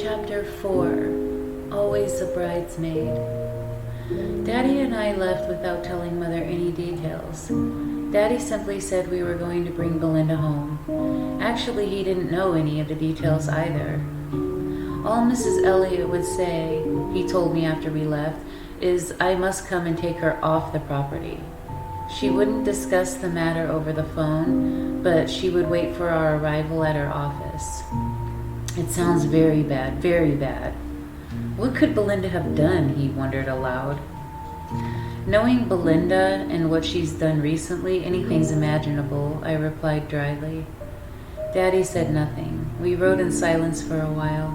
Chapter 4. Always a Bridesmaid. Daddy and I left without telling Mother any details. Daddy simply said we were going to bring Belinda home. Actually, he didn't know any of the details either. All Mrs. Elliot would say, he told me after we left, is I must come and take her off the property. She wouldn't discuss the matter over the phone, but she would wait for our arrival at her office. It sounds very bad, very bad. What could Belinda have done, he wondered aloud. Knowing Belinda and what she's done recently, anything's imaginable, I replied dryly. Daddy said nothing. We rode in silence for a while.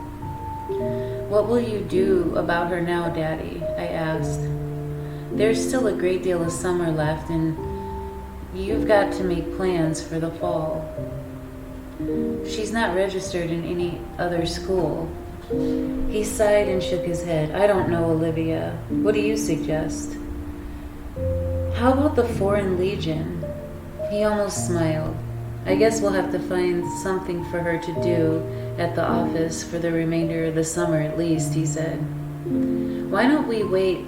What will you do about her now, Daddy? I asked. There's still a great deal of summer left, and you've got to make plans for the fall. She's not registered in any other school. He sighed and shook his head. I don't know, Olivia. What do you suggest? How about the Foreign Legion? He almost smiled. I guess we'll have to find something for her to do at the office for the remainder of the summer at least, he said. Why don't we wait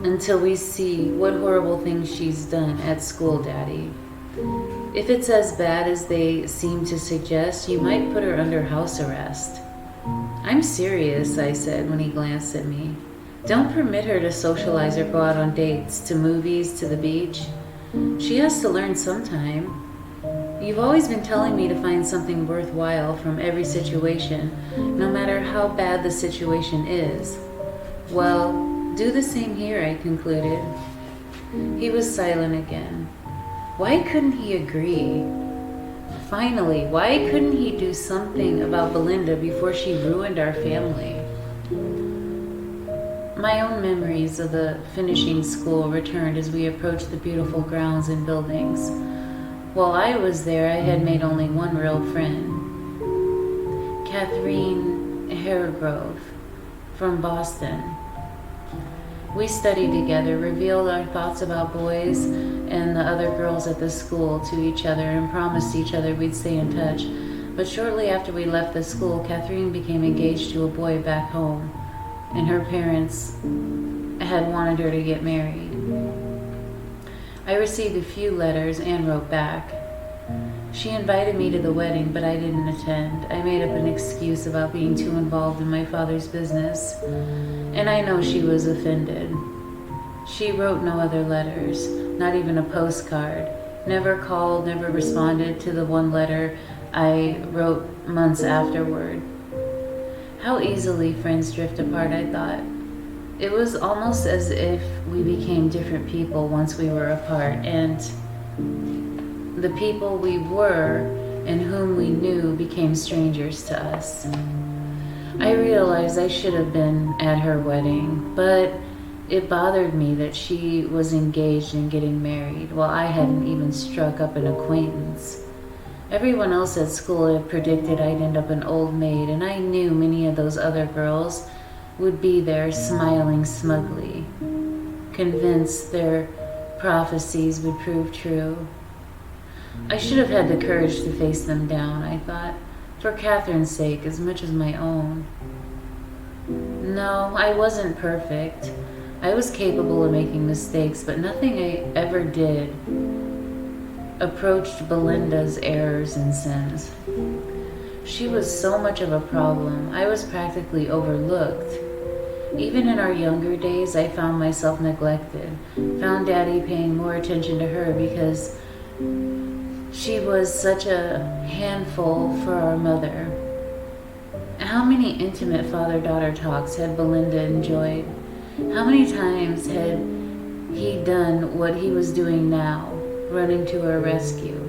until we see what horrible things she's done at school, Daddy? If it's as bad as they seem to suggest, you might put her under house arrest. I'm serious, I said when he glanced at me. Don't permit her to socialize or go out on dates, to movies, to the beach. She has to learn sometime. You've always been telling me to find something worthwhile from every situation, no matter how bad the situation is. Well, do the same here, I concluded. He was silent again. Why couldn't he agree? Finally, why couldn't he do something about Belinda before she ruined our family? My own memories of the finishing school returned as we approached the beautiful grounds and buildings. While I was there, I had made only one real friend, Catherine Haregrove from Boston. We studied together, revealed our thoughts about boys and the other girls at the school to each other, and promised each other we'd stay in touch. But shortly after we left the school, Catherine became engaged to a boy back home, and her parents had wanted her to get married. I received a few letters and wrote back. She invited me to the wedding, but I didn't attend. I made up an excuse about being too involved in my father's business, and I know she was offended. She wrote no other letters, not even a postcard, never called, never responded to the one letter I wrote months afterward. How easily friends drift apart, I thought. It was almost as if we became different people once we were apart, and the people we were and whom we knew became strangers to us. I realized I should have been at her wedding, but it bothered me that she was engaged and getting married while I hadn't even struck up an acquaintance. Everyone else at school had predicted I'd end up an old maid, and I knew many of those other girls would be there smiling smugly, convinced their prophecies would prove true. I should have had the courage to face them down, I thought, for Catherine's sake as much as my own. No, I wasn't perfect. I was capable of making mistakes, but nothing I ever did approached Belinda's errors and sins. She was so much of a problem, I was practically overlooked. Even in our younger days, I found myself neglected, found Daddy paying more attention to her because she was such a handful for our mother. How many intimate father-daughter talks had Belinda enjoyed? How many times had he done what he was doing now, running to her rescue?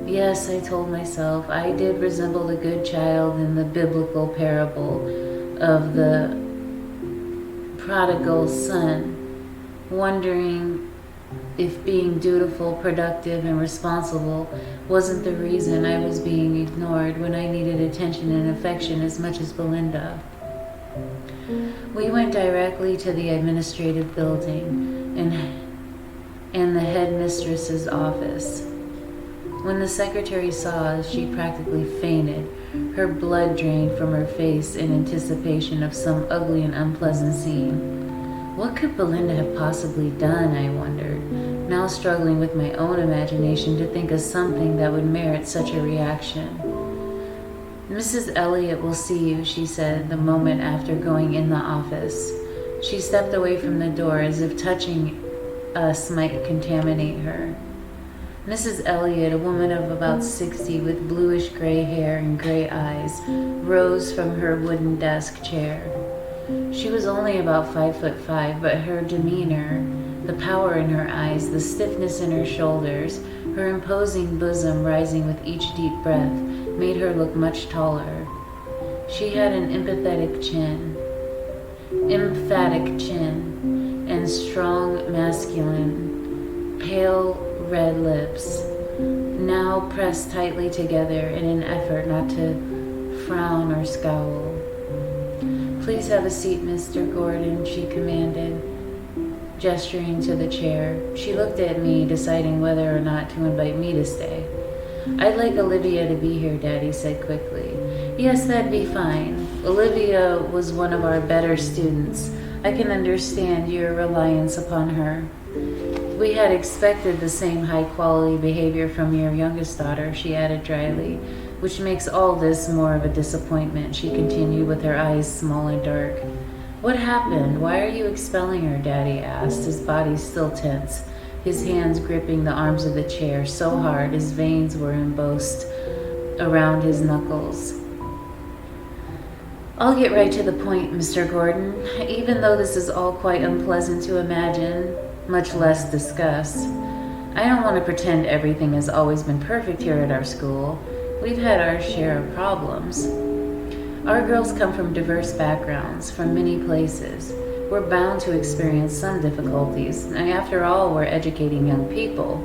Yes, I told myself, I did resemble the good child in the biblical parable of the prodigal son, wondering if being dutiful, productive, and responsible wasn't the reason I was being ignored when I needed attention and affection as much as Belinda. We went directly to the administrative building and the headmistress's office. When the secretary saw us, she practically fainted. Her blood drained from her face in anticipation of some ugly and unpleasant scene. What could Belinda have possibly done, I wondered, now struggling with my own imagination to think of something that would merit such a reaction. Mrs. Elliot will see you, she said the moment after going in the office. She stepped away from the door as if touching us might contaminate her. Mrs. Elliot, a woman of about 60 with bluish gray hair and gray eyes, rose from her wooden desk chair. She was only about 5'5", but her demeanor, the power in her eyes, the stiffness in her shoulders, her imposing bosom rising with each deep breath, made her look much taller. She had an emphatic chin, and strong, masculine, pale red lips, now pressed tightly together in an effort not to frown or scowl. "Please have a seat, Mr. Gordon," she commanded, gesturing to the chair. She looked at me, deciding whether or not to invite me to stay. "I'd like Olivia to be here," Daddy said quickly. "Yes, that'd be fine. Olivia was one of our better students. I can understand your reliance upon her. We had expected the same high-quality behavior from your youngest daughter," she added dryly, "which makes all this more of a disappointment," she continued with her eyes small and dark. "What happened? Why are you expelling her?" Daddy asked, his body still tense, his hands gripping the arms of the chair so hard his veins were embossed around his knuckles. "I'll get right to the point, Mr. Gordon. Even though this is all quite unpleasant to imagine, much less discuss, I don't want to pretend everything has always been perfect here at our school. We've had our share of problems. Our girls come from diverse backgrounds, from many places. We're bound to experience some difficulties, and after all, we're educating young people,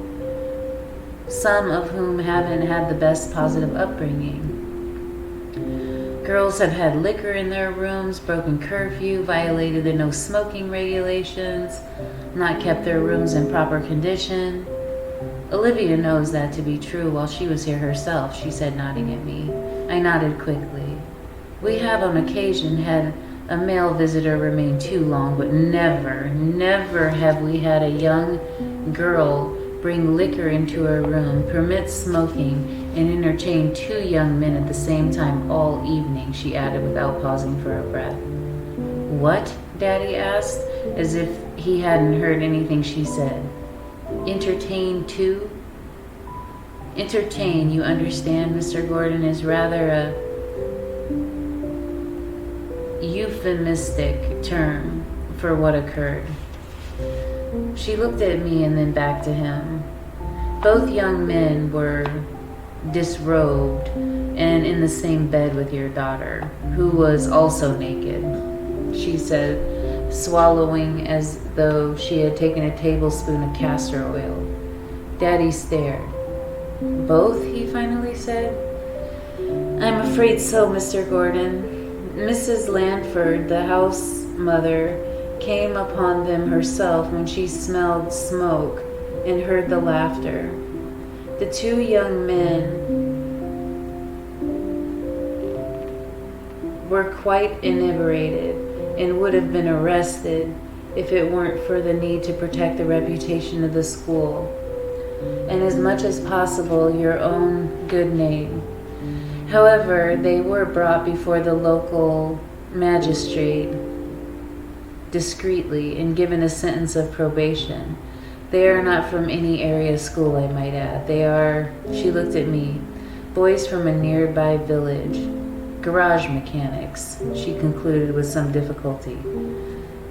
some of whom haven't had the best positive upbringing. Girls have had liquor in their rooms, broken curfew, violated the no smoking regulations, not kept their rooms in proper condition. Olivia knows that to be true while she was here herself," she said, nodding at me. I nodded quickly. "We have on occasion had a male visitor remain too long, but never have we had a young girl bring liquor into her room, permit smoking, and entertain two young men at the same time all evening," she added without pausing for a breath. "What?" Daddy asked, as if he hadn't heard anything she said. "Entertain too?" "Entertain, you understand, Mr. Gordon, is rather a euphemistic term for what occurred." She looked at me and then back to him. "Both young men were disrobed and in the same bed with your daughter, who was also naked," she said, swallowing as though she had taken a tablespoon of castor oil. Daddy stared. "Both?" he finally said. "I'm afraid so, Mr. Gordon. Mrs. Lanford, the house mother, came upon them herself when she smelled smoke and heard the laughter. The two young men were quite inebriated and would have been arrested if it weren't for the need to protect the reputation of the school, and as much as possible your own good name. However, they were brought before the local magistrate discreetly and given a sentence of probation. They are not from any area school, I might add. They are," she looked at me, "boys from a nearby village. Garage mechanics," she concluded with some difficulty.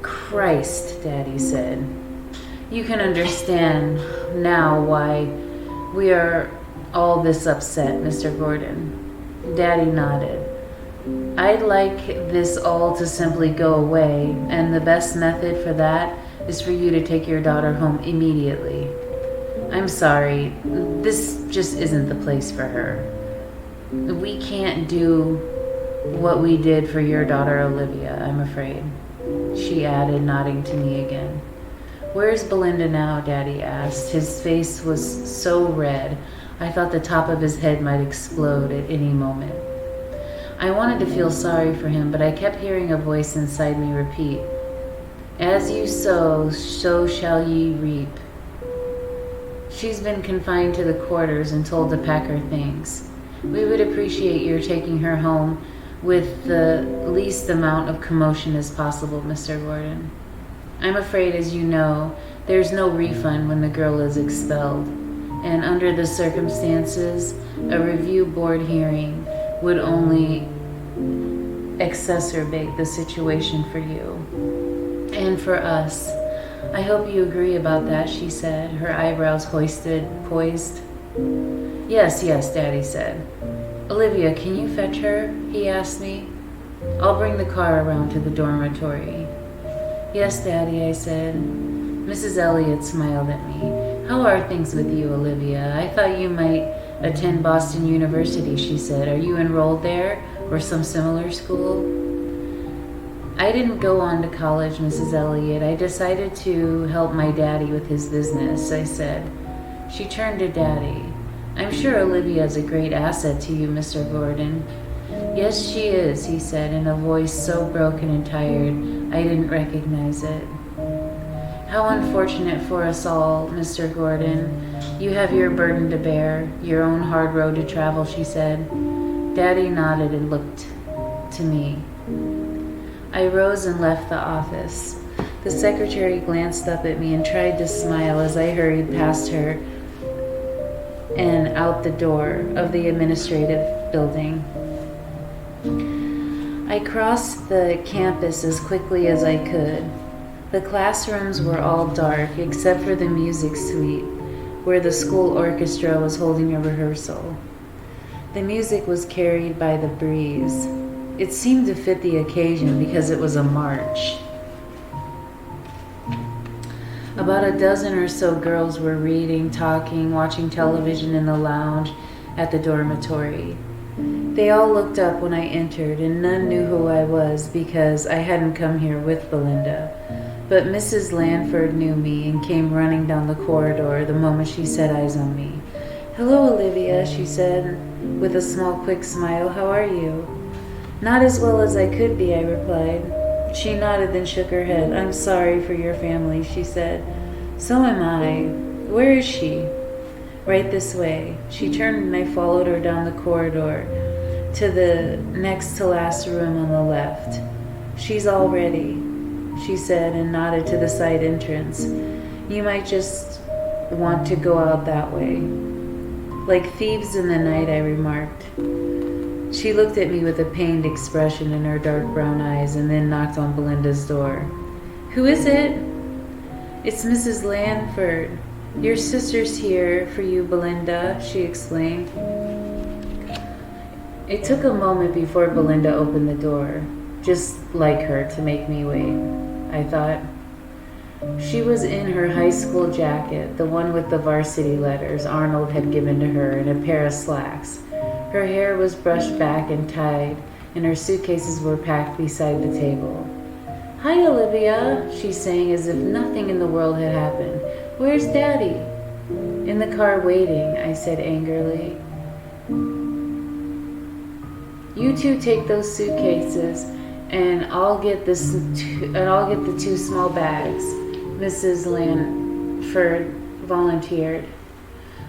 "Christ," Daddy said. "You can understand now why we are all this upset, Mr. Gordon." Daddy nodded. "I'd like this all to simply go away, and the best method for that is for you to take your daughter home immediately. I'm sorry, this just isn't the place for her. We can't do what we did for your daughter Olivia, I'm afraid," she added, nodding to me again. "Where's Belinda now?" Daddy asked. His face was so red, I thought the top of his head might explode at any moment. I wanted to feel sorry for him, but I kept hearing a voice inside me repeat, "As you sow, so shall ye reap." She's been confined to the quarters and told to pack her things. We would appreciate your taking her home with the least amount of commotion as possible, Mr. Gordon. I'm afraid, as you know, there's no refund when the girl is expelled, and under the circumstances, a review board hearing would only exacerbate the situation for you and for us. I hope you agree about that, she said, her eyebrows poised. Yes, Daddy said. Olivia, can you fetch her? He asked me. I'll bring the car around to the dormitory. Yes, Daddy, I said. Mrs. Elliott smiled at me. How are things with you, Olivia? I thought you might attend Boston University, she said. Are you enrolled there or some similar school? I didn't go on to college, Mrs. Elliott. I decided to help my daddy with his business, I said. She turned to Daddy. I'm sure Olivia is a great asset to you, Mr. Gordon. Yes, she is, he said in a voice so broken and tired I didn't recognize it. How unfortunate for us all, Mr. Gordon. You have your burden to bear, your own hard road to travel, she said. Daddy nodded and looked to me. I rose and left the office. The secretary glanced up at me and tried to smile as I hurried past her and out the door of the administrative building. I crossed the campus as quickly as I could. The classrooms were all dark except for the music suite, where the school orchestra was holding a rehearsal. The music was carried by the breeze. It seemed to fit the occasion because it was a march. About a dozen or so girls were reading, talking, watching television in the lounge at the dormitory. They all looked up when I entered, and none knew who I was because I hadn't come here with Belinda. But Mrs. Lanford knew me and came running down the corridor the moment she set eyes on me. Hello, Olivia, she said, with a small, quick smile. How are you? Not as well as I could be, I replied. She nodded, then shook her head. I'm sorry for your family, she said. So am I. Where is she? Right this way. She turned and I followed her down the corridor to the next to last room on the left. She's all ready, she said and nodded to the side entrance. You might just want to go out that way. Like thieves in the night, I remarked. She looked at me with a pained expression in her dark brown eyes and then knocked on Belinda's door. Who is it? It's Mrs. Lanford. Your sister's here for you, Belinda, she explained. It took a moment before Belinda opened the door, just like her to make me wait, I thought. She was in her high school jacket, the one with the varsity letters Arnold had given to her, and a pair of slacks. Her hair was brushed back and tied, and her suitcases were packed beside the table. Hi, Olivia, she sang as if nothing in the world had happened. Where's Daddy? In the car waiting, I said angrily. You two take those suitcases, and I'll get the two small bags, Mrs. Lanford volunteered.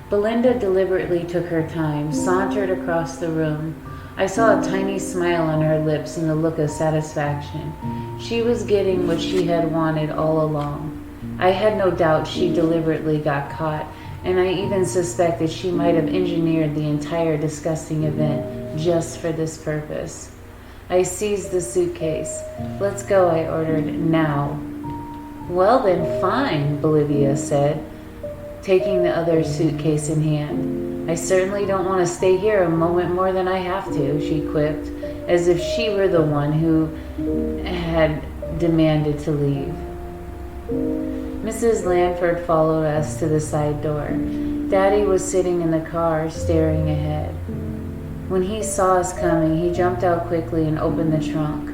Belinda deliberately took her time, sauntered across the room. I saw a tiny smile on her lips and a look of satisfaction. She was getting what she had wanted all along. I had no doubt she deliberately got caught, and I even suspected she might have engineered the entire disgusting event just for this purpose. I seized the suitcase. Let's go, I ordered, now. Well then, fine, Olivia said, taking the other suitcase in hand. I certainly don't want to stay here a moment more than I have to, she quipped, as if she were the one who had demanded to leave. Mrs. Lanford followed us to the side door. Daddy was sitting in the car, staring ahead. When he saw us coming, he jumped out quickly and opened the trunk.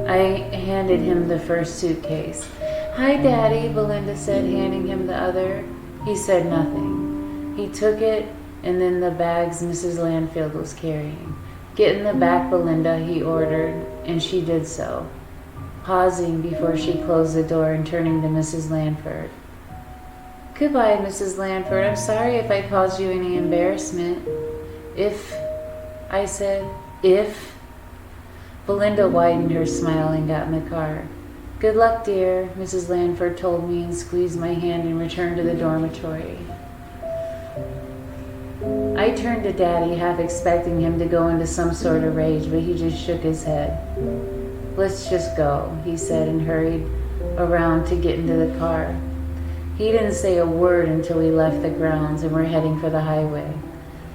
I handed him the first suitcase. Hi, Daddy, Belinda said, handing him the other. He said nothing. He took it and then the bags Mrs. Lanfield was carrying. "Get in the back, Belinda," he ordered, and she did so, pausing before she closed the door and turning to Mrs. Lanford. "Goodbye, Mrs. Lanford. I'm sorry if I caused you any embarrassment." I said. "If?" Belinda widened her smile and got in the car. "Good luck, dear," Mrs. Lanford told me and squeezed my hand and returned to the dormitory. I turned to Daddy, half expecting him to go into some sort of rage, but he just shook his head. "Let's just go," he said, and hurried around to get into the car. He didn't say a word until we left the grounds and were heading for the highway.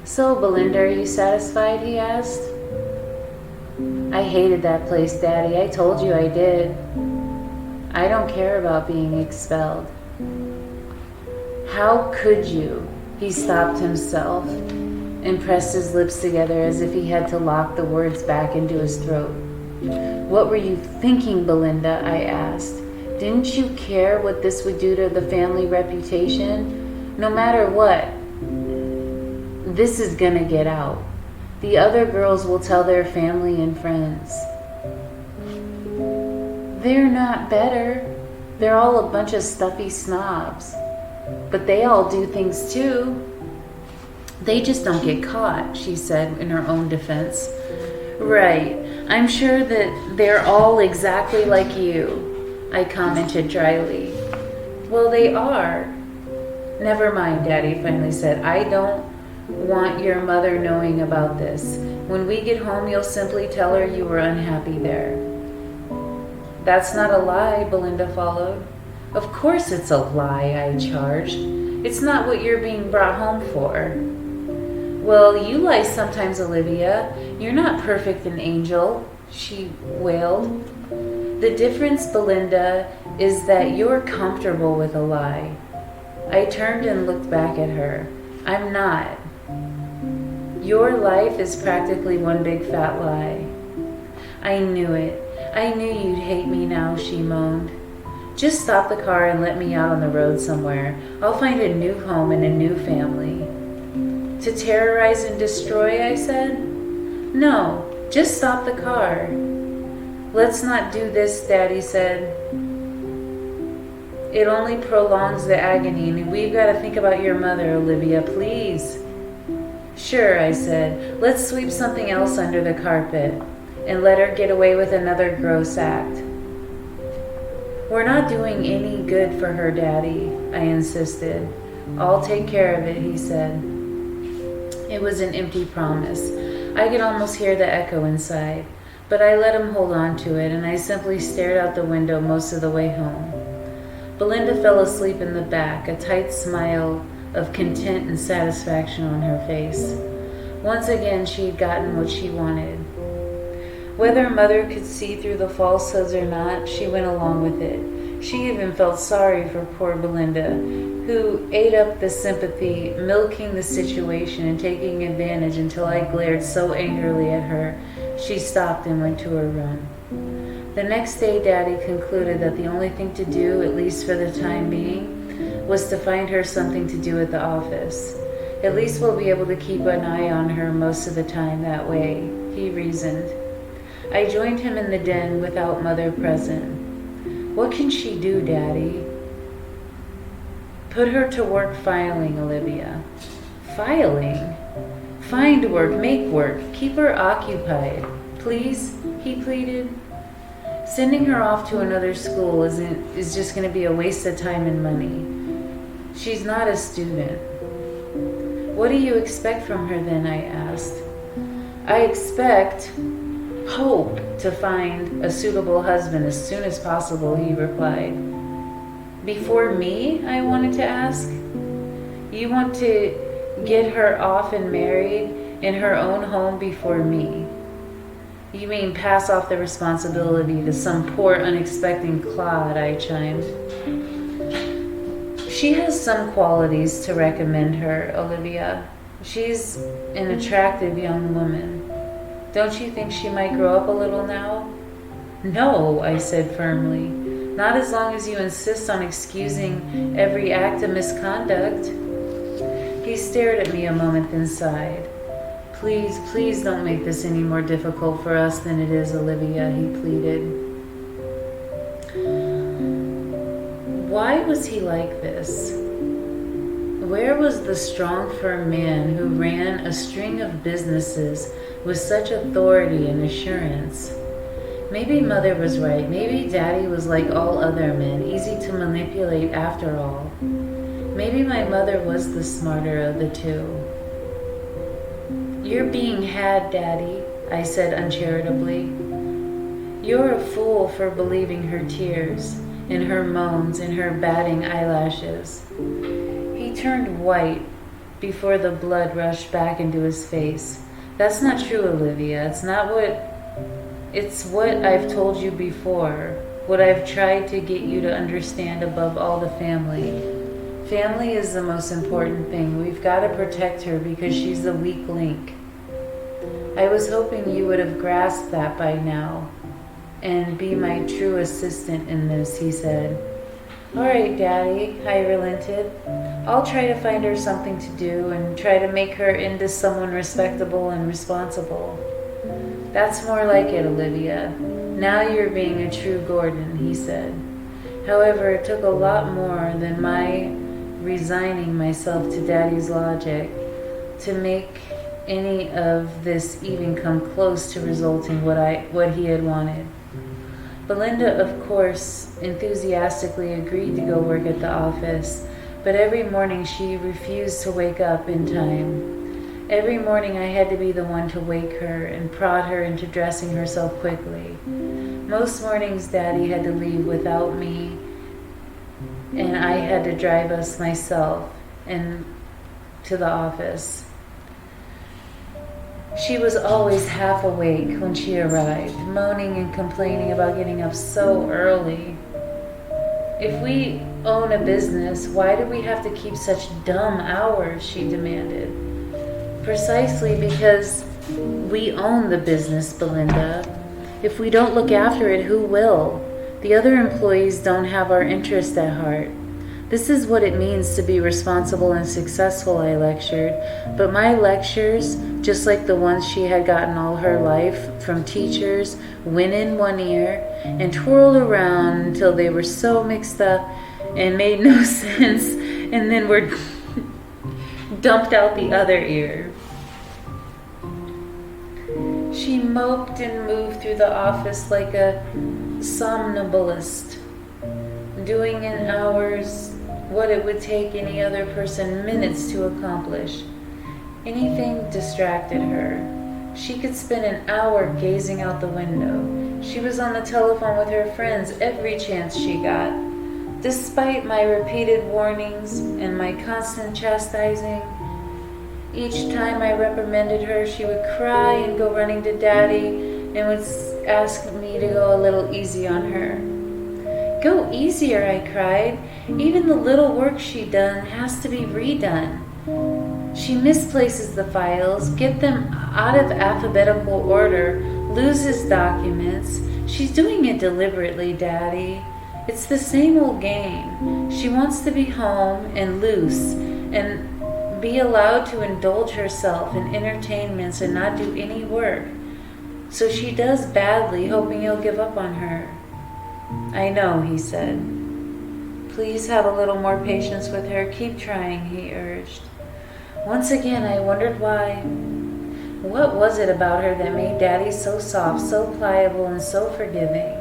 "So, Belinda, are you satisfied?" he asked. "I hated that place, Daddy. I told you I did. I don't care about being expelled." "How could you?" He stopped himself and pressed his lips together as if he had to lock the words back into his throat. "What were you thinking, Belinda?" I asked. "Didn't you care what this would do to the family reputation? No matter what, this is gonna get out. The other girls will tell their family and friends." "They're not better. They're all a bunch of stuffy snobs. But they all do things too. They just don't get caught," she said in her own defense. "Right. I'm sure that they're all exactly like you," I commented dryly. "Well, they are." "Never mind," Daddy finally said. "I don't want your mother knowing about this. When we get home, you'll simply tell her you were unhappy there." "That's not a lie," Belinda followed. "Of course it's a lie," I charged. "It's not what you're being brought home for." "Well, you lie sometimes, Olivia. You're not perfect and angel," she wailed. "The difference, Belinda, is that you're comfortable with a lie." I turned and looked back at her. "I'm not. Your life is practically one big fat lie." "I knew it. I knew you'd hate me now," she moaned. "Just stop the car and let me out on the road somewhere. I'll find a new home and a new family." "To terrorize and destroy," I said. "No, just stop the car." "Let's not do this," Daddy said. "It only prolongs the agony, and we've got to think about your mother, Olivia, please." "Sure," I said. "Let's sweep something else under the carpet and let her get away with another gross act." "We're not doing any good for her, Daddy," I insisted. "I'll take care of it," he said. It was an empty promise. I could almost hear the echo inside, but I let him hold on to it, and I simply stared out the window most of the way home. Belinda fell asleep in the back, a tight smile of content and satisfaction on her face. Once again, she had gotten what she wanted. Whether Mother could see through the falsehoods or not, she went along with it. She even felt sorry for poor Belinda, who ate up the sympathy, milking the situation and taking advantage until I glared so angrily at her, she stopped and went to her room. The next day, Daddy concluded that the only thing to do, at least for the time being, was to find her something to do at the office. "At least we'll be able to keep an eye on her most of the time that way," he reasoned. I joined him in the den without Mother present. "What can she do, Daddy?" "Put her to work filing, Olivia." "Filing?" "Find work, make work, keep her occupied. Please," he pleaded. "Sending her off to another school is just going to be a waste of time and money. She's not a student." "What do you expect from her then?" I asked. Hope to find a suitable husband as soon as possible," he replied. "Before me?" I wanted to ask. "You want to get her off and married in her own home before me?" "You mean pass off the responsibility to some poor unexpected clod," I chimed. "She has some qualities to recommend her, Olivia. She's an attractive young woman. Don't you think she might grow up a little now?" "No," I said firmly. "Not as long as you insist on excusing every act of misconduct." He stared at me a moment, then sighed. Please, please don't make this any more difficult for us than it is, Olivia, he pleaded. Why was he like this? Where was the strong, firm man who ran a string of businesses with such authority and assurance? Maybe Mother was right. Maybe Daddy was like all other men, easy to manipulate after all. Maybe my mother was the smarter of the two. You're being had, Daddy, I said uncharitably. You're a fool for believing her tears, and her moans, and her batting eyelashes. He turned white before the blood rushed back into his face. That's not true, Olivia. It's what I've told you before, what I've tried to get you to understand above all the family. Family is the most important thing. We've got to protect her because she's the weak link. I was hoping you would have grasped that by now and be my true assistant in this, he said. All right, Daddy, I relented. I'll try to find her something to do and try to make her into someone respectable and responsible. That's more like it, Olivia. Now you're being a true Gordon, he said. However, it took a lot more than my resigning myself to Daddy's logic to make any of this even come close to resulting what he had wanted. Belinda, of course, enthusiastically agreed to go work at the office, but every morning she refused to wake up in time. Every morning I had to be the one to wake her and prod her into dressing herself quickly. Most mornings Daddy had to leave without me, and I had to drive us myself and to the office. She was always half awake when she arrived, moaning and complaining about getting up so early. If we own a business, why do we have to keep such dumb hours? She demanded. Precisely because we own the business, Belinda. If we don't look after it, who will? The other employees don't have our interest at heart. This is what it means to be responsible and successful, I lectured. But my lectures, just like the ones she had gotten all her life from teachers, went in one ear and twirled around until they were so mixed up and made no sense, and then were dumped out the other ear. She moped and moved through the office like a somnambulist, doing in hours what it would take any other person minutes to accomplish. Anything distracted her. She could spend an hour gazing out the window. She was on the telephone with her friends every chance she got. Despite my repeated warnings and my constant chastising, each time I reprimanded her, she would cry and go running to Daddy and would ask me to go a little easy on her. Go easier, I cried. Even the little work she done has to be redone. She misplaces the files, get them out of alphabetical order, loses documents. She's doing it deliberately, Daddy. It's the same old game. She wants to be home and loose and be allowed to indulge herself in entertainments and not do any work. So she does badly, hoping you'll give up on her. I know, he said. Please have a little more patience with her. Keep trying, he urged. Once again, I wondered why. What was it about her that made Daddy so soft, so pliable, and so forgiving?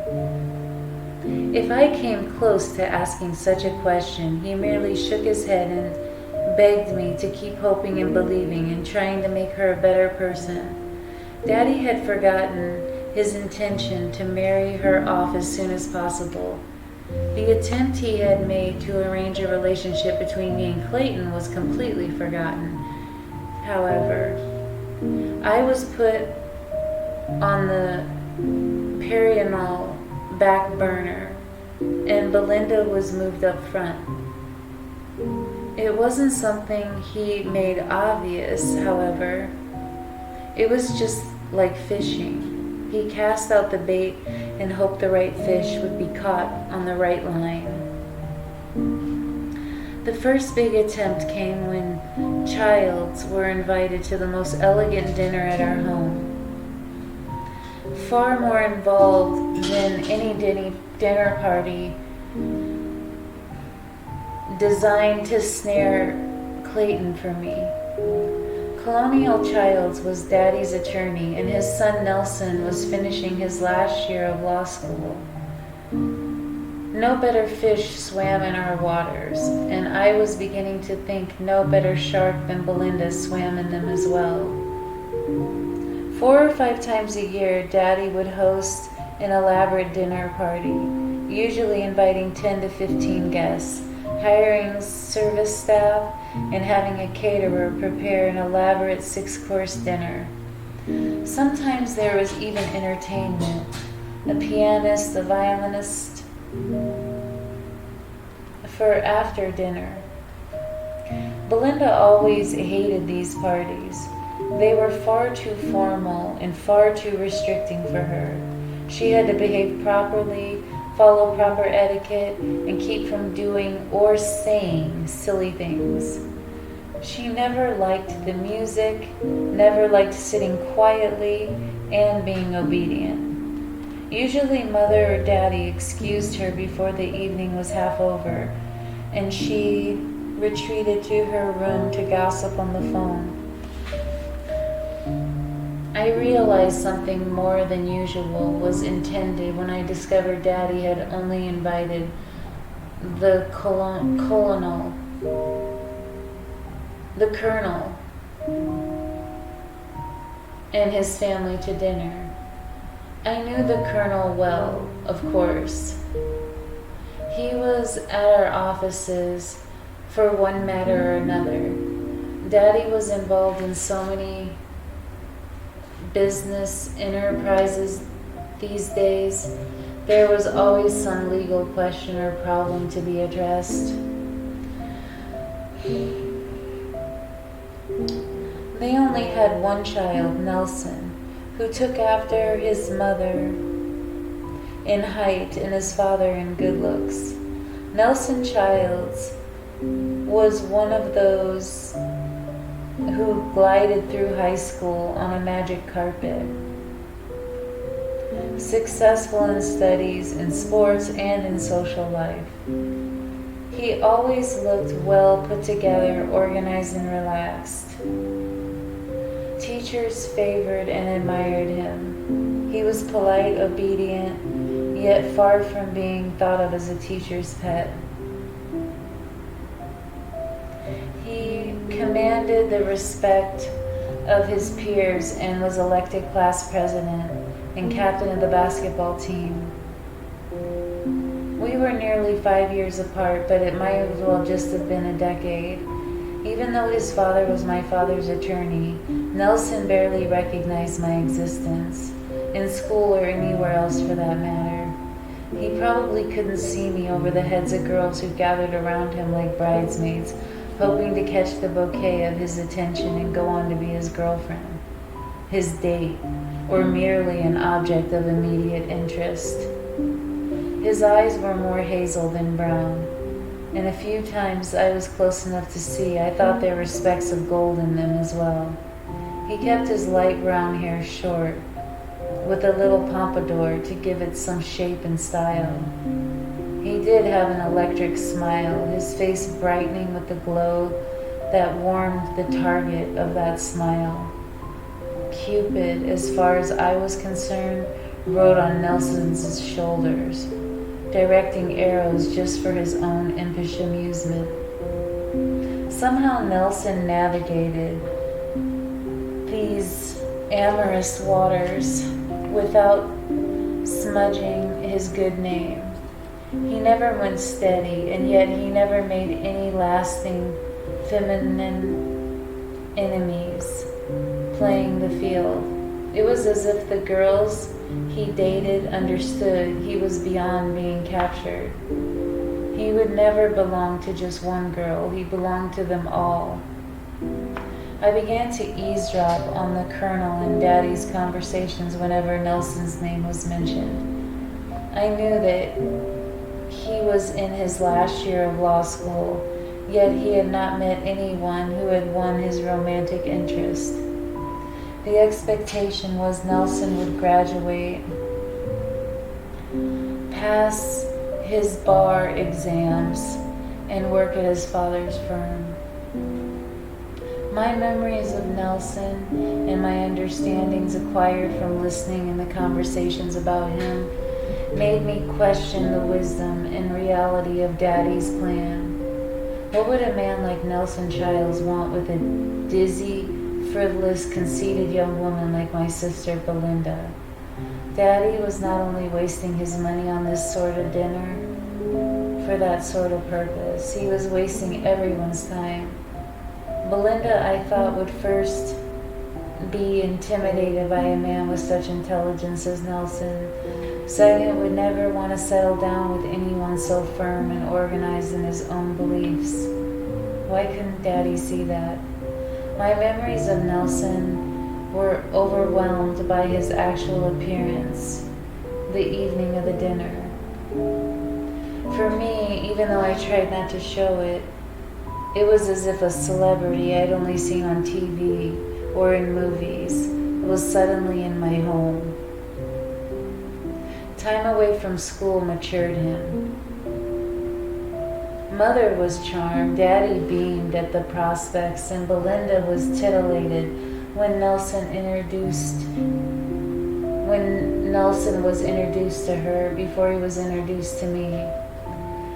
If I came close to asking such a question, he merely shook his head and begged me to keep hoping and believing and trying to make her a better person. Daddy had forgotten his intention to marry her off as soon as possible. The attempt he had made to arrange a relationship between me and Clayton was completely forgotten. However, I was put on the perennial back burner, and Belinda was moved up front. It wasn't something he made obvious, however. It was just like fishing. He cast out the bait and hoped the right fish would be caught on the right line. The first big attempt came when Childs were invited to the most elegant dinner at our home. Far more involved than any dinner party designed to snare Clayton for me. Colonial Childs was Daddy's attorney, and his son Nelson was finishing his last year of law school. No better fish swam in our waters, and I was beginning to think no better shark than Belinda swam in them as well. 4 or 5 times a year, Daddy would host an elaborate dinner party, usually inviting 10 to 15 guests, hiring service staff, and having a caterer prepare an elaborate 6-course dinner. Sometimes there was even entertainment, a pianist, a violinist, for after dinner. Belinda always hated these parties. They were far too formal and far too restricting for her. She had to behave properly, follow proper etiquette, and keep from doing or saying silly things. She never liked the music, never liked sitting quietly, and being obedient. Usually Mother or Daddy excused her before the evening was half over, and she retreated to her room to gossip on the phone. I realized something more than usual was intended when I discovered Daddy had only invited the colonel, and his family to dinner. I knew the Colonel well, of course. He was at our offices for one matter or another. Daddy was involved in so many business enterprises these days. There was always some legal question or problem to be addressed. They only had one child, Nelson, who took after his mother in height and his father in good looks. Nelson Childs was one of those who glided through high school on a magic carpet. Successful in studies, in sports, and in social life. He always looked well put together, organized, and relaxed. Teachers favored and admired him. He was polite, obedient, yet far from being thought of as a teacher's pet. He commanded the respect of his peers and was elected class president and captain of the basketball team. We were nearly 5 years apart, but it might as well just have been a decade. Even though his father was my father's attorney, Nelson barely recognized my existence, in school or anywhere else for that matter. He probably couldn't see me over the heads of girls who gathered around him like bridesmaids, hoping to catch the bouquet of his attention and go on to be his girlfriend, his date, or merely an object of immediate interest. His eyes were more hazel than brown, and a few times I was close enough to see I thought there were specks of gold in them as well. He kept his light brown hair short, with a little pompadour to give it some shape and style. He did have an electric smile, his face brightening with the glow that warmed the target of that smile. Cupid, as far as I was concerned, rode on Nelson's shoulders, directing arrows just for his own impish amusement. Somehow Nelson navigated these amorous waters without smudging his good name. He never went steady, and yet he never made any lasting feminine enemies playing the field. It was as if the girls he dated understood he was beyond being captured. He would never belong to just one girl, he belonged to them all. I began to eavesdrop on the Colonel and Daddy's conversations whenever Nelson's name was mentioned. I knew that he was in his last year of law school yet he had not met anyone who had won his romantic interest. The expectation was Nelson would graduate, pass his bar exams, and work at his father's firm. My memories of Nelson and my understandings acquired from listening in the conversations about him made me question the wisdom and reality of Daddy's plan. What would a man like Nelson Childs want with a dizzy, frivolous, conceited young woman like my sister Belinda? Daddy was not only wasting his money on this sort of dinner for that sort of purpose, he was wasting everyone's time. Belinda, I thought, would first be intimidated by a man with such intelligence as Nelson. Second, would never want to settle down with anyone so firm and organized in his own beliefs. Why couldn't Daddy see that? My memories of Nelson were overwhelmed by his actual appearance the evening of the dinner. For me, even though I tried not to show it, it was as if a celebrity I'd only seen on TV or in movies was suddenly in my home. Time away from school matured him. Mother was charmed, Daddy beamed at the prospects, and Belinda was titillated when Nelson was introduced to her before he was introduced to me.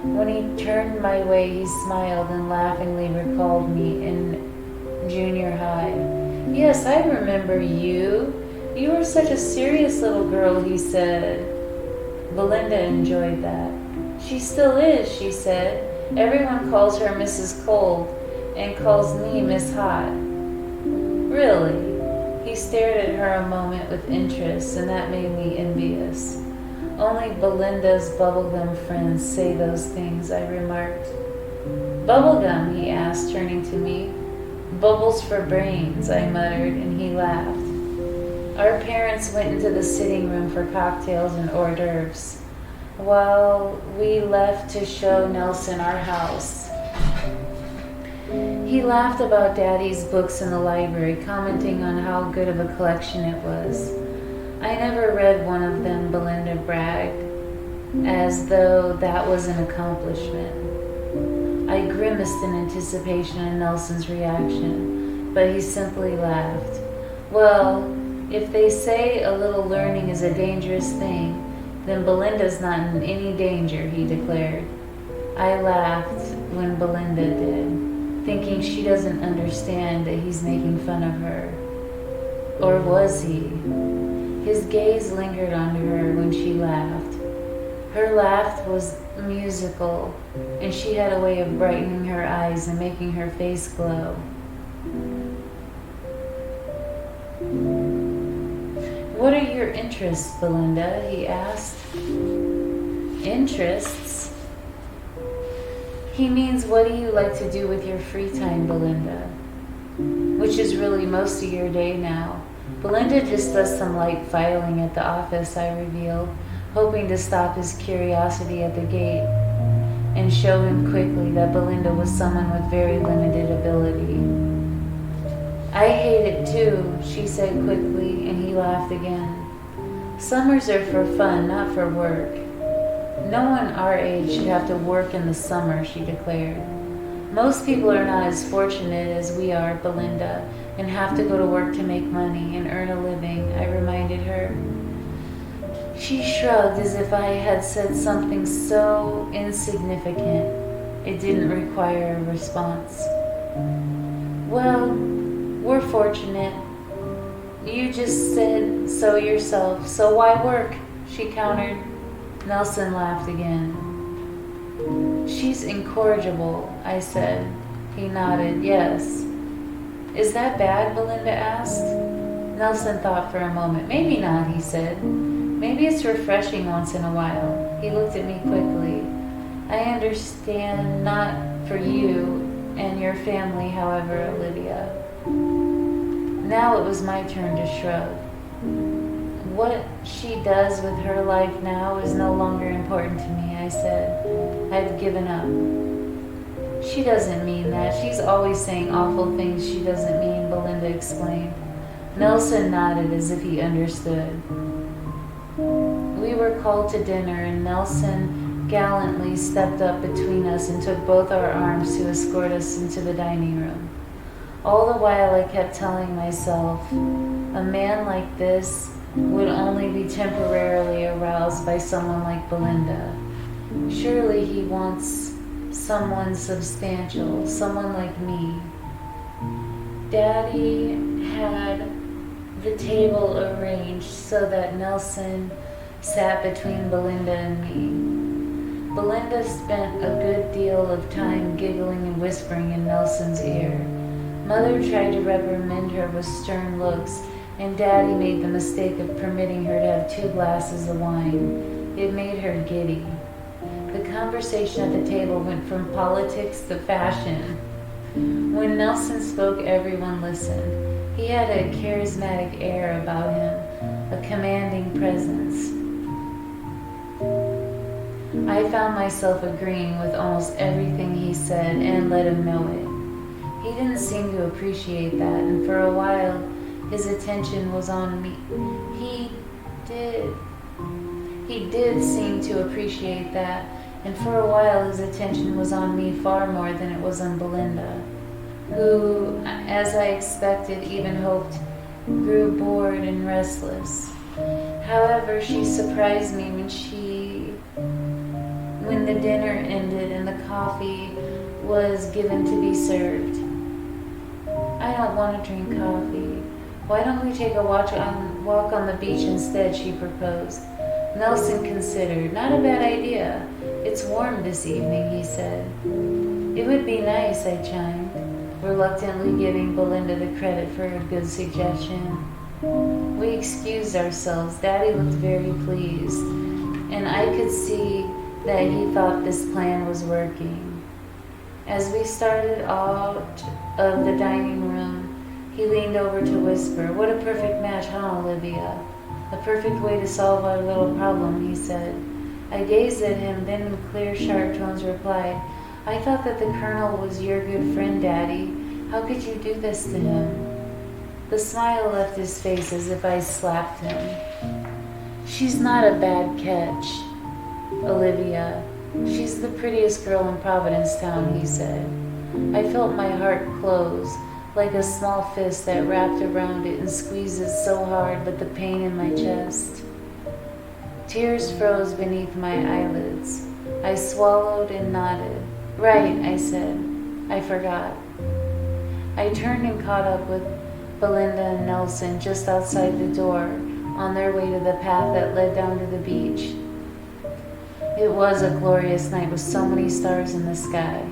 When he turned my way, he smiled and laughingly recalled me in junior high. Yes, I remember you. You were such a serious little girl, he said. Belinda enjoyed that. She still is, she said. Everyone calls her Mrs. Cold and calls me Miss Hot. Really? He stared at her a moment with interest, and that made me envious. Only Belinda's bubblegum friends say those things, I remarked. Bubblegum, he asked, turning to me. Bubbles for brains, I muttered, and he laughed. Our parents went into the sitting room for cocktails and hors d'oeuvres, while we left to show Nelson our house. He laughed about Daddy's books in the library, commenting on how good of a collection it was. I never read one of them, Belinda bragged, as though that was an accomplishment. I grimaced in anticipation of Nelson's reaction, but he simply laughed. Well, if they say a little learning is a dangerous thing, then Belinda's not in any danger, he declared. I laughed when Belinda did, thinking she doesn't understand that he's making fun of her. Or was he? His gaze lingered on her when she laughed. Her laugh was musical, and she had a way of brightening her eyes and making her face glow. What are your interests, Belinda? He asked. Interests? He means, what do you like to do with your free time, Belinda? Which is really most of your day now. Belinda just does some light filing at the office, I revealed, hoping to stop his curiosity at the gate and show him quickly that Belinda was someone with very limited ability. I hate it too, she said quickly, and he laughed again. Summers are for fun, not for work. No one our age should have to work in the summer, she declared. Most people are not as fortunate as we are, Belinda, and have to go to work to make money and earn a living, I reminded her. She shrugged as if I had said something so insignificant it didn't require a response. Well, we're fortunate. You just said so yourself, so why work? She countered. Nelson laughed again. She's incorrigible, I said. He nodded, yes. Is that bad? Belinda asked. Nelson thought for a moment. Maybe not, he said. Maybe it's refreshing once in a while. He looked at me quickly. I understand, not for you and your family, however, Olivia. Now it was my turn to shrug. What she does with her life now is no longer important to me, I said. I've given up. She doesn't mean that. She's always saying awful things she doesn't mean, Belinda explained. Nelson nodded as if he understood. We were called to dinner, and Nelson gallantly stepped up between us and took both our arms to escort us into the dining room. All the while I kept telling myself, a man like this would only be temporarily aroused by someone like Belinda. Surely he wants someone substantial, someone like me. Daddy had the table arranged so that Nelson sat between Belinda and me. Belinda spent a good deal of time giggling and whispering in Nelson's ear. Mother tried to reprimand her with stern looks, and Daddy made the mistake of permitting her to have 2 glasses of wine. It made her giddy. The conversation at the table went from politics to fashion. When Nelson spoke, everyone listened. He had a charismatic air about him, a commanding presence. I found myself agreeing with almost everything he said and let him know it. He didn't seem to appreciate that, and for a while his attention was on me. He did seem to appreciate that, and for a while his attention was on me far more than it was on Belinda, who, as I expected, even hoped, grew bored and restless. However, she surprised me when the dinner ended and the coffee was given to be served. I don't want to drink coffee. Why don't we take a walk on the beach instead, she proposed. Nelson considered. Not a bad idea. It's warm this evening, he said. It would be nice, I chimed, reluctantly giving Belinda the credit for a good suggestion. We excused ourselves. Daddy looked very pleased, and I could see that he thought this plan was working. As we started out of the dining room, he leaned over to whisper, "What a perfect match, huh, Olivia? A perfect way to solve our little problem," he said. I gazed at him, then in clear, sharp tones replied, "I thought that the Colonel was your good friend, Daddy. How could you do this to him?" The smile left his face as if I slapped him. "She's not a bad catch, Olivia. She's the prettiest girl in Providencetown," he said. I felt my heart close, like a small fist that wrapped around it and squeezed it so hard but the pain in my chest. Tears froze beneath my eyelids. I swallowed and nodded. "Right," I said. "I forgot." I turned and caught up with Belinda and Nelson just outside the door, on their way to the path that led down to the beach. It was a glorious night with so many stars in the sky.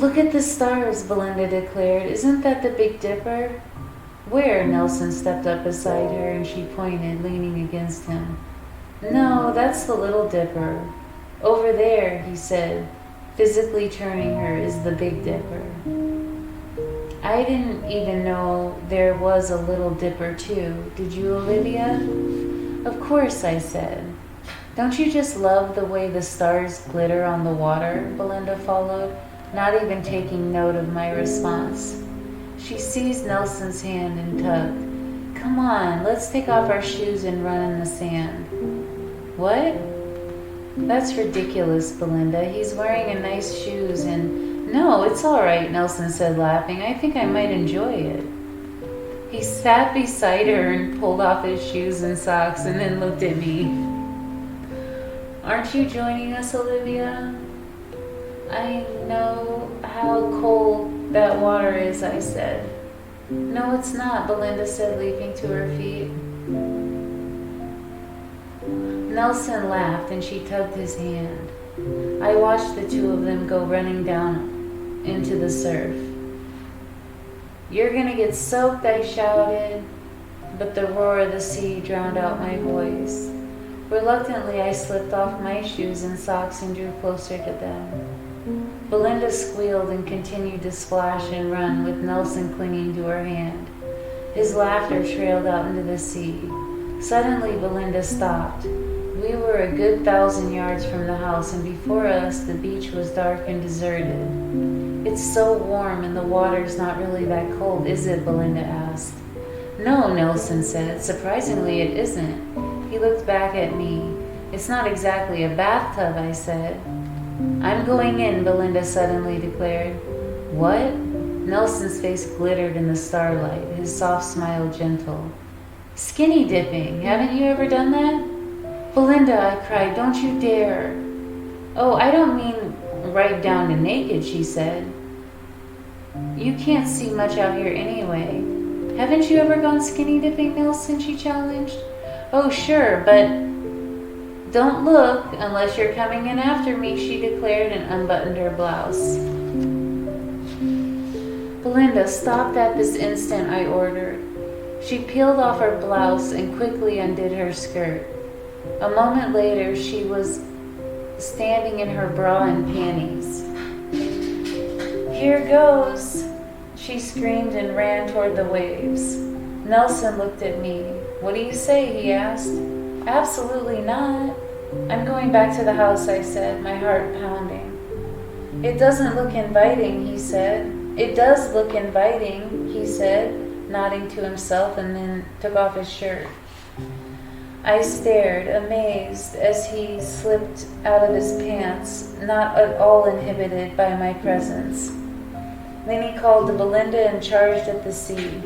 "Look at the stars," Belinda declared. "Isn't that the Big Dipper?" "Where?" Nelson stepped up beside her and she pointed, leaning against him. "No, that's the Little Dipper. Over there," he said, physically turning her, "is the Big Dipper." I didn't even know there was a Little Dipper too. Did you, Olivia? "Of course," I said. "Don't you just love the way the stars glitter on the water?" Belinda followed, not even taking note of my response. She seized Nelson's hand and tugged. "Come on, let's take off our shoes and run in the sand." "What?" "That's ridiculous, Belinda. He's wearing nice shoes and—" "No, it's all right," Nelson said, laughing. "I think I might enjoy it." He sat beside her and pulled off his shoes and socks and then looked at me. "Aren't you joining us, Olivia?" "I know how cold that water is," I said. "No, it's not," Belinda said, leaping to her feet. Nelson laughed and she tugged his hand. I watched the two of them go running down into the surf. "You're gonna get soaked," I shouted, but the roar of the sea drowned out my voice. Reluctantly, I slipped off my shoes and socks and drew closer to them. Belinda squealed and continued to splash and run with Nelson clinging to her hand. His laughter trailed out into the sea. Suddenly, Belinda stopped. We were a good 1,000 yards from the house, and before us the beach was dark and deserted. It's so warm and the water's not really that cold, is it? Belinda asked. No, Nelson said. Surprisingly, it isn't. He looked back at me. It's not exactly a bathtub, I said. I'm going in, Belinda suddenly declared. What? Nelson's face glittered in the starlight, his soft smile gentle. Skinny dipping. Haven't you ever done that? Belinda, I cried, don't you dare. Oh, I don't mean right down to naked, she said. You can't see much out here anyway. Haven't you ever gone skinny dipping, Nelson? She challenged. Oh, sure, but don't look unless you're coming in after me, she declared and unbuttoned her blouse. Belinda, stop that this instant, I ordered. She peeled off her blouse and quickly undid her skirt. A moment later, she was standing in her bra and panties. Here goes, she screamed and ran toward the waves. Nelson looked at me. What do you say? He asked. Absolutely not. I'm going back to the house, I said, my heart pounding. It doesn't look inviting, he said. It does look inviting, he said, nodding to himself, and then took off his shirt. I stared, amazed, as he slipped out of his pants, not at all inhibited by my presence. Then he called to Belinda and charged at the sea.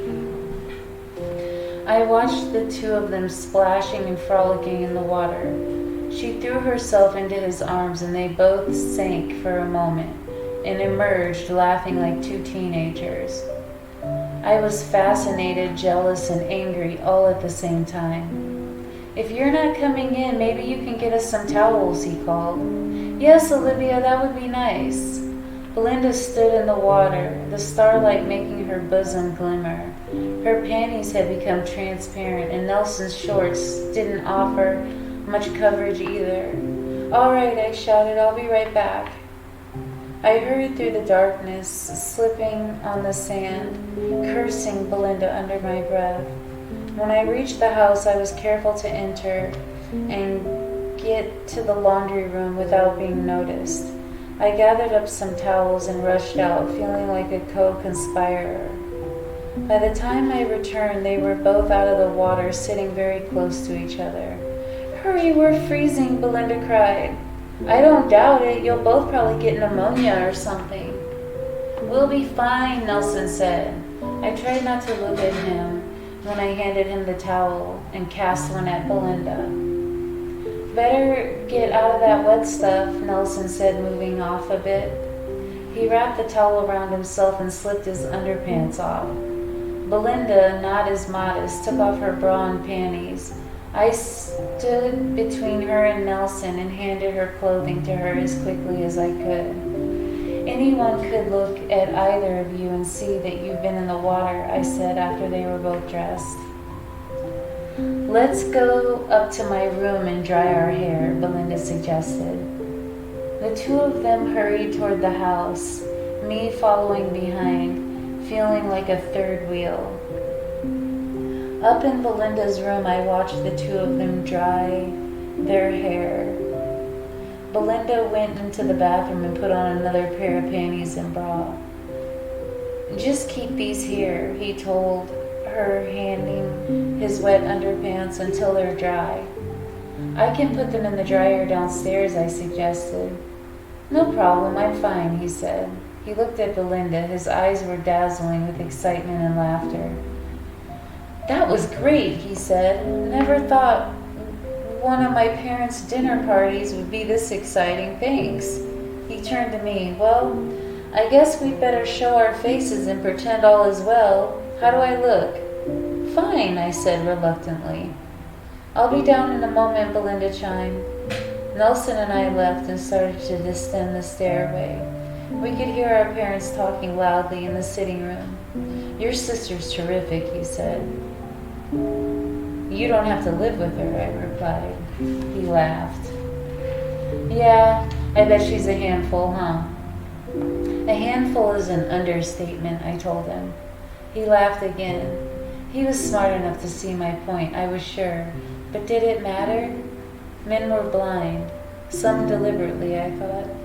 I watched the two of them splashing and frolicking in the water. She threw herself into his arms and they both sank for a moment and emerged laughing like two teenagers. I was fascinated, jealous, and angry all at the same time. If you're not coming in, maybe you can get us some towels, he called. Yes, Olivia, that would be nice. Belinda stood in the water, the starlight making her bosom glimmer. Her panties had become transparent, and Nelson's shorts didn't offer much coverage either. All right, I shouted, I'll be right back. I hurried through the darkness, slipping on the sand, cursing Belinda under my breath. When I reached the house, I was careful to enter and get to the laundry room without being noticed. I gathered up some towels and rushed out, feeling like a co-conspirer. By the time I returned, they were both out of the water, sitting very close to each other. Hurry, we're freezing, Belinda cried. I don't doubt it. You'll both probably get pneumonia or something. We'll be fine, Nelson said. I tried not to look at him when I handed him the towel and cast one at Belinda. Better get out of that wet stuff, Nelson said, moving off a bit. He wrapped the towel around himself and slipped his underpants off. Belinda, not as modest, took off her bra and panties. I stood between her and Nelson and handed her clothing to her as quickly as I could. Anyone could look at either of you and see that you've been in the water, I said after they were both dressed. Let's go up to my room and dry our hair, Belinda suggested. The two of them hurried toward the house, me following behind, feeling like a third wheel. Up in Belinda's room, I watched the two of them dry their hair. Belinda went into the bathroom and put on another pair of panties and bra. Just keep these here, he told her, handing his wet underpants until they're dry. I can put them in the dryer downstairs, I suggested. No problem, I'm fine, he said. He looked at Belinda. His eyes were dazzling with excitement and laughter. That was great, he said. Never thought one of my parents' dinner parties would be this exciting. Thanks. He turned to me. Well, I guess we'd better show our faces and pretend all is well. How do I look? Fine, I said reluctantly. I'll be down in a moment, Belinda chimed. Nelson and I left and started to descend the stairway. We could hear our parents talking loudly in the sitting room. Your sister's terrific, he said. You don't have to live with her, I replied. He laughed. Yeah, I bet she's a handful, huh? A handful is an understatement, I told him. He laughed again. He was smart enough to see my point, I was sure. But did it matter? Men were blind, some deliberately, I thought.